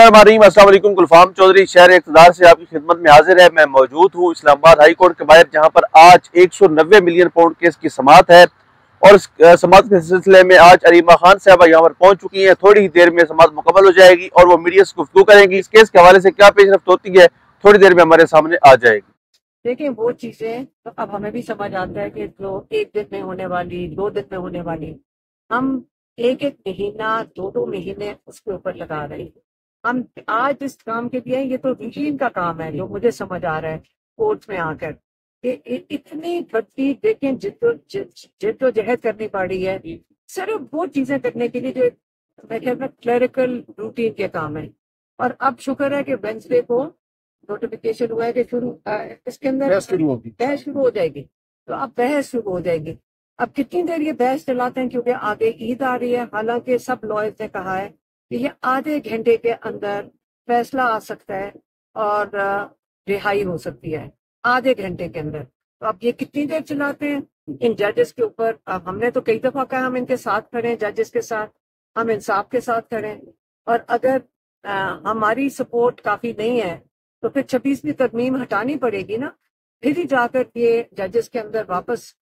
बिस्मिल्लाहिर्रहमानिर्रहीम। अस्सलाम वालेकुम। गुलफाम चौधरी शहर इक़्तिदार से आपकी खिदमत में हाजिर है। मैं मौजूद हूँ इस्लामाबाद हाई कोर्ट के बाहर, जहाँ पर आज 190 मिलियन पाउंड केस की समाअत है और इस समाअत के सिलसिले में आज अरीमा खान साहबा यहाँ पर पहुंच चुकी हैं। थोड़ी ही देर में समाअत मुकम्मल हो जाएगी और वो मीडिया से गुफ्तगू करेंगी। इस केस के हवाले से क्या पेशरफ्त होती है थोड़ी देर में हमारे सामने आ जाएगी। देखिए, वो चीजें तो अब हमें भी समझ आता है कि जो एक दिन में होने वाली, 2 दिन में होने वाली, हम एक एक महीना, 2 महीने उसके ऊपर लगा रहे हैं। हम आज इस काम के लिए, ये तो रूटीन का काम है जो मुझे समझ आ रहा है कोर्ट में आकर कि इतनी बड़ी देखें जिद्दोजहद करनी पड़ी है सिर्फ वो चीजें करने के लिए जो मैं कहता हूँ क्लरिकल रूटीन के काम है। और अब शुक्र है कि वेंसडे को नोटिफिकेशन हुआ है कि इसके अंदर बहस शुरू हो जाएगी। तो अब बहस शुरू हो जाएगी। अब कितनी देर ये बहस चलाते हैं, क्योंकि आगे ईद आ रही है। हालांकि सब लॉयर्स ने कहा है कि ये आधे घंटे के अंदर फैसला आ सकता है और रिहाई हो सकती है आधे घंटे के अंदर। तो अब ये कितनी देर चलाते हैं इन जजेस के ऊपर। अब हमने तो कई दफा कहा हम इनके साथ खड़े हैं, जजेस के साथ, हम इंसाफ के साथ खड़े हैं। और अगर हमारी सपोर्ट काफी नहीं है तो फिर 26वीं तरमीम हटानी पड़ेगी ना। फिर ही जाकर ये जजेस के अंदर वापस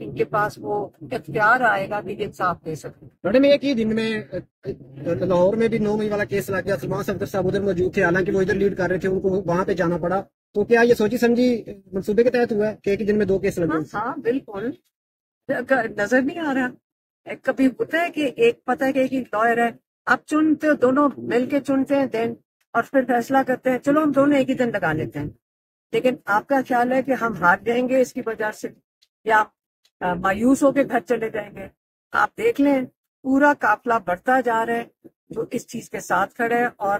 इनके पास वो इख्तियार आएगा कि इंसाफ दे सकते। मैडम, एक ही दिन में लाहौर में भी 9 मई वाला केस लग गया। सलमान सफदर साहब उधर मौजूद थे, हालांकि वो इधर लीड कर रहे थे, उनको वहां पे जाना पड़ा। तो क्या ये सोची समझी मंसूबे के तहत हुआ है कि एक ही दिन में 2 केस लगे? हाँ, बिल्कुल। नजर नहीं आ रहा। कभी होता है कि एक पता है कि एक लॉयर है, आप चुनते हो, दोनों मिलके चुनते हैं देन और फिर फैसला करते हैं चलो हम दोनों एक ही दिन लगा लेते हैं। लेकिन आपका ख्याल है कि हम हार जाएंगे इसकी वजह से या मायूस होकर घर चले जाएंगे? आप देख लें, पूरा काफिला बढ़ता जा रहा है जो इस चीज के साथ खड़े हैं। और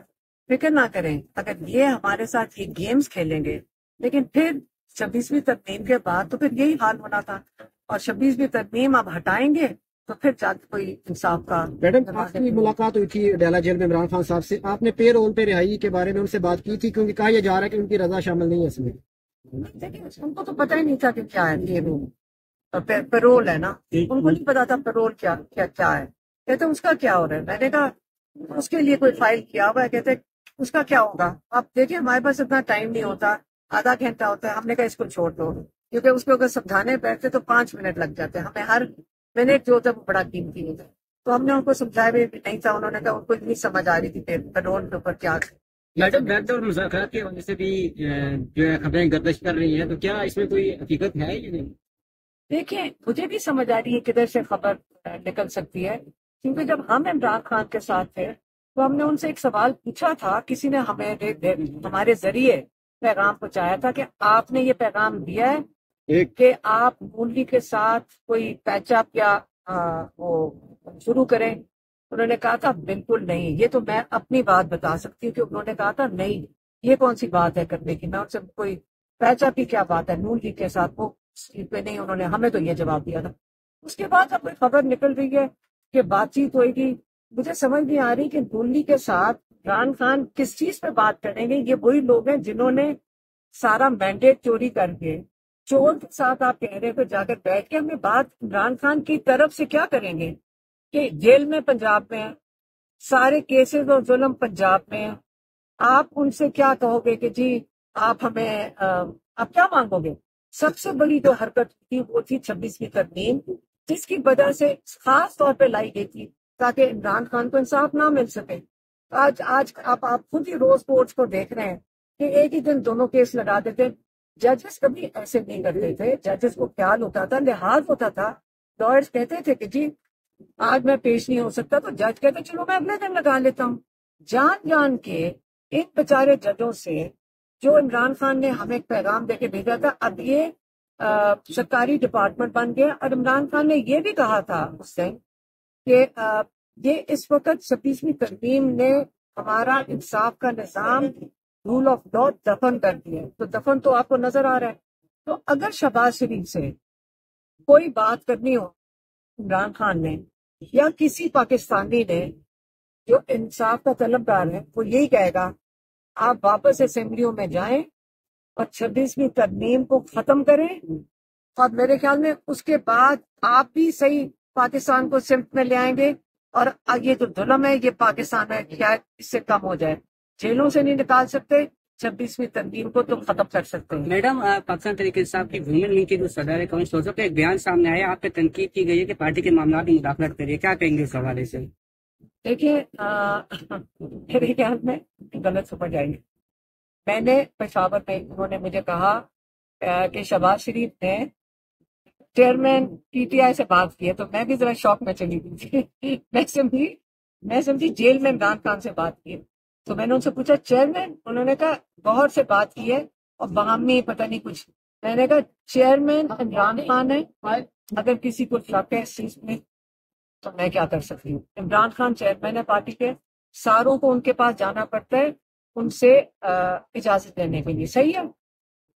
फिक्र ना करें, अगर ये हमारे साथ ये गेम्स खेलेंगे, लेकिन फिर 26वीं तरमीम के बाद तो फिर यही हाल होना था। और 26वीं तरमीम अब हटाएंगे तो फिर जाके कोई इंसाफ का। मैडम, आपकी मुलाकात हुई थी अडयाला जेल में इमरान खान साहब से, आपने पे रोल पे रिहाई के बारे में उनसे बात की थी? क्योंकि कहा यह जा रहा है कि उनकी रजा शामिल नहीं है इसमें। देखिए, उनको तो पता ही नहीं था कि क्या है ये रूल। पेरोल है ना, उनको नहीं पता था पेरोल क्या क्या क्या है। कहते उसका क्या हो रहा है। मैंने कहा उसके लिए कोई फाइल किया हुआ है। कहते उसका क्या होगा। आप देखिए, हमारे पास इतना टाइम नहीं होता, आधा घंटा होता है। हमने कहा इसको छोड़ दो, क्योंकि उसको अगर समझाने बैठते तो 5 मिनट लग जाते हैं। हमें हर मिनट जो होता है वो बड़ा कीमती होता है। तो हमने उनको समझाया भी नहीं था। उन्होंने कहा उनको इतनी समझ आ रही थी पेरोल के ऊपर क्या। मैडम, बैकडोर मुज़ाकरात की वजह से भी जो है खबरें गर्दिश कर रही हैं, तो क्या इसमें कोई हकीकत है या नहीं? देखिए, मुझे भी समझ आ रही है किधर से खबर निकल सकती है, क्योंकि जब हम इमरान खान के साथ थे तो हमने उनसे एक सवाल पूछा था। किसी ने हमारे जरिए पैगाम पहुंचाया था कि आपने ये पैगाम दिया है कि आप मूली के साथ कोई पैचअप या वो शुरू करें। उन्होंने कहा था बिल्कुल नहीं। ये तो मैं अपनी बात बता सकती हूँ कि उन्होंने कहा था नहीं, ये कौन सी बात है करने की। मैं उनसे कोई पैचअप की क्या बात है मूली के साथ, वो पे नहीं। उन्होंने हमें तो ये जवाब दिया था। उसके बाद अब खबर निकल रही है कि बातचीत होगी। मुझे समझ नहीं आ रही कि मूली के साथ इमरान खान किस चीज पे बात करेंगे। ये वही लोग हैं जिन्होंने सारा मैंडेट चोरी करके चोर के साथ, आप कह रहे थे, जाकर बैठ के हमें बात इमरान खान की तरफ से क्या करेंगे कि जेल में पंजाब में है, सारे केसेस और जुल्म पंजाब में है। आप उनसे क्या कहोगे कि जी आप हमें आप क्या मांगोगे? सबसे बड़ी जो हरकत थी वो थी 26वीं तरमीम, जिसकी वजह से खास तौर पे लाई गई थी ताकि इमरान खान को इंसाफ ना मिल सके। आज आज आप खुद ही रोज कोर्ट्स को देख रहे हैं कि एक ही दिन दोनों केस लगा देते। जजेस कभी ऐसे नहीं करते थे। जजेस को ख्याल होता था, लिहाज होता था। लॉयर्स कहते थे कि जी आज मैं पेश नहीं हो सकता, तो जज कहते चलो मैं अगले दिन लगा लेता हूँ। जान जान के इन बेचारे जजों से जो इमरान खान ने हमें एक पैगाम देके भेजा था, अब ये सरकारी डिपार्टमेंट बन गया। और इमरान खान ने ये भी कहा था उस दिन कि ये इस वक्त 26वीं तरमीम ने हमारा इंसाफ का निजाम, रूल ऑफ लॉ दफन कर दिया। तो दफन तो आपको नजर आ रहा है। तो अगर शहबाज शरीफ से कोई बात करनी हो इमरान खान ने या किसी पाकिस्तानी ने जो इंसाफ का तलबगार है, वो यही कहेगा आप वापस असेंबलियों में जाएं और 26वीं तरमीम को खत्म करें। और मेरे ख्याल में उसके बाद आप भी सही पाकिस्तान को सिमत में ले आएंगे और ये जो जुल्म है ये पाकिस्तान में शायद इससे कम हो जाए। जेलों से नहीं निकाल सकते, 26वीं तरमीम को तो खत्म कर सकते हैं। मैडम, पाकिस्तान तहरीक इंसाफ की वुमेन विंग के जो सदर है कौन सोचो का एक बयान सामने आया, आप पे तनकीद की गई है कि पार्टी के मामला में मुदाखलत करिए, क्या कहेंगे इस हवाले से? देखिए, मेरे ख्याल में गलत समझ आएंगे। मैंने पेशावर में, उन्होंने मुझे कहा कि शहबाज शरीफ ने चेयरमैन पीटीआई से बात की है, तो मैं भी जरा शौक में चली गई थी। मैं समझी जेल में इमरान खान से बात की है। तो मैंने उनसे पूछा चेयरमैन, उन्होंने कहा गौहर से बात की है और बाहमी पता नहीं कुछ। मैंने कहा चेयरमैन इमरान खान है, अगर किसी को शक है इस चीज में तो मैं क्या कर सकती हूँ। इमरान खान चेयरमैन है पार्टी के, सारों को उनके पास जाना पड़ता है उनसे इजाजत लेने के लिए, सही है?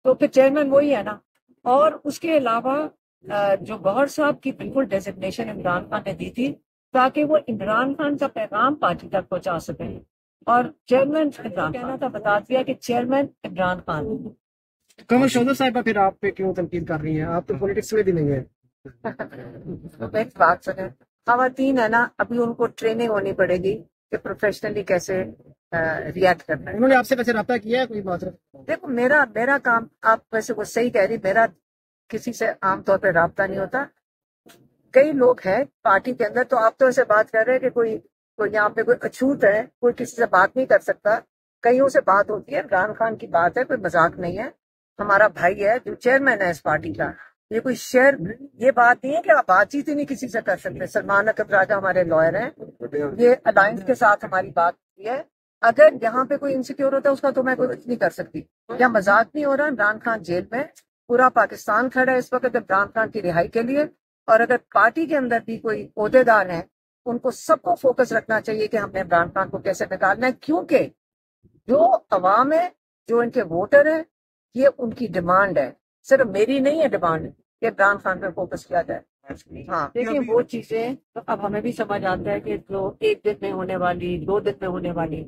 तो फिर चेयरमैन वही है ना। और उसके अलावा जो गौहर साहब की बिल्कुल डेजिग्नेशन इमरान खान ने दी थी ताकि वो इमरान खान का पैगाम पार्टी तक पहुंचा सके, और चेयरमैन इमरान कहना था, बता दिया कि चेयरमैन इमरान खान। कमर शौदर साहिबा, फिर आप पे क्यों तनकीद कर रही हैं? आप तो पॉलिटिक्स में भी नहीं है। तो एक बात सुने, खवातीन है ना, अभी उनको ट्रेनिंग होनी पड़ेगी कि प्रोफेशनली कैसे रिएक्ट करना है। उन्होंने आपसे वैसे रब्ता किया है कोई बात? देखो, मेरा काम, आप वैसे वो सही कह रही, मेरा किसी से आमतौर पर राब्ता नहीं होता। कई लोग हैं पार्टी के अंदर, तो आप तो ऐसे बात कर रहे हैं कि कोई यहाँ पे कोई अछूत है, कोई किसी से बात नहीं कर सकता। कईयों से बात होती है, इमरान खान की बात है, कोई मजाक नहीं है। हमारा भाई है जो चेयरमैन है इस पार्टी का, ये कोई शेयर, ये बात नहीं है कि आप बातचीत ही नहीं किसी से कर सकते। सलमान अकब राजा हमारे लॉयर हैं, ये अलायंस के साथ हमारी बात होती है। अगर यहाँ पे कोई इनसिक्योर होता है उसका तो मैं कुछ नहीं कर सकती। या मजाक नहीं हो रहा, इमरान खान जेल में, पूरा पाकिस्तान खड़ा है इस वक्त इमरान खान की रिहाई के लिए। और अगर पार्टी के अंदर भी कोई ओहदेदार है, उनको सबको फोकस रखना चाहिए कि हमने इमरान खान को कैसे निकालना है, क्योंकि जो अवाम है, जो इनके वोटर है, ये उनकी डिमांड है, सिर्फ मेरी नहीं है डिमांड कि इमरान खान पे फोकस किया जाए। हाँ, देखिए वो चीजें तो अब हमें भी समझ आता है कि जो एक दिन में होने वाली, 2 दिन में होने वाली,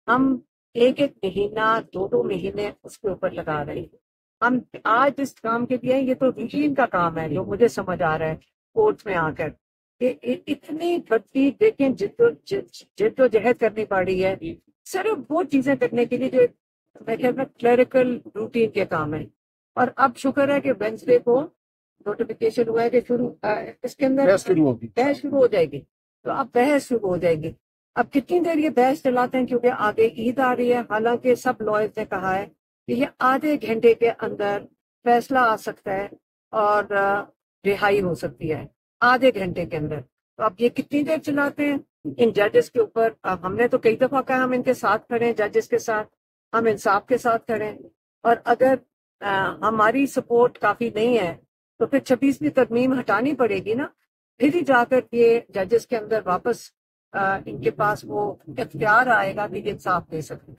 हम एक महीना, 2 महीने उसके ऊपर लगा रहे हैं। हम आज इस काम के लिए, ये तो रूटीन का काम है जो मुझे समझ आ रहा है कोर्ट में आकर, कि इतनी बड़ी देखें जिद्दोजहद करनी पड़ी है सिर्फ वो चीजें करने के लिए जो मैं कहता हूँ क्लरिकल रूटीन के काम है। और अब शुक्र है कि वेंसडे को नोटिफिकेशन हुआ है कि इसके अंदर बहस शुरू हो जाएगी। तो अब बहस शुरू हो जाएगी। अब कितनी देर ये बहस चलाते हैं, क्योंकि आगे ईद आ रही है। हालांकि सब लॉयर्स ने कहा है कि ये आधे घंटे के अंदर फैसला आ सकता है और रिहाई हो सकती है आधे घंटे के अंदर। तो अब ये कितनी देर चलाते हैं इन जजेस के ऊपर। अब हमने तो कई दफा कहा हम इनके साथ खड़े हैं, जजेस के साथ, हम इंसाफ के साथ खड़े हैं। और अगर हमारी सपोर्ट काफी नहीं है तो फिर 26वीं तरमीम हटानी पड़ेगी ना, फिर ही जाकर ये जजेस के अंदर वापस इनके पास वो इख्तियार आएगा कि इंसाफ दे सकें।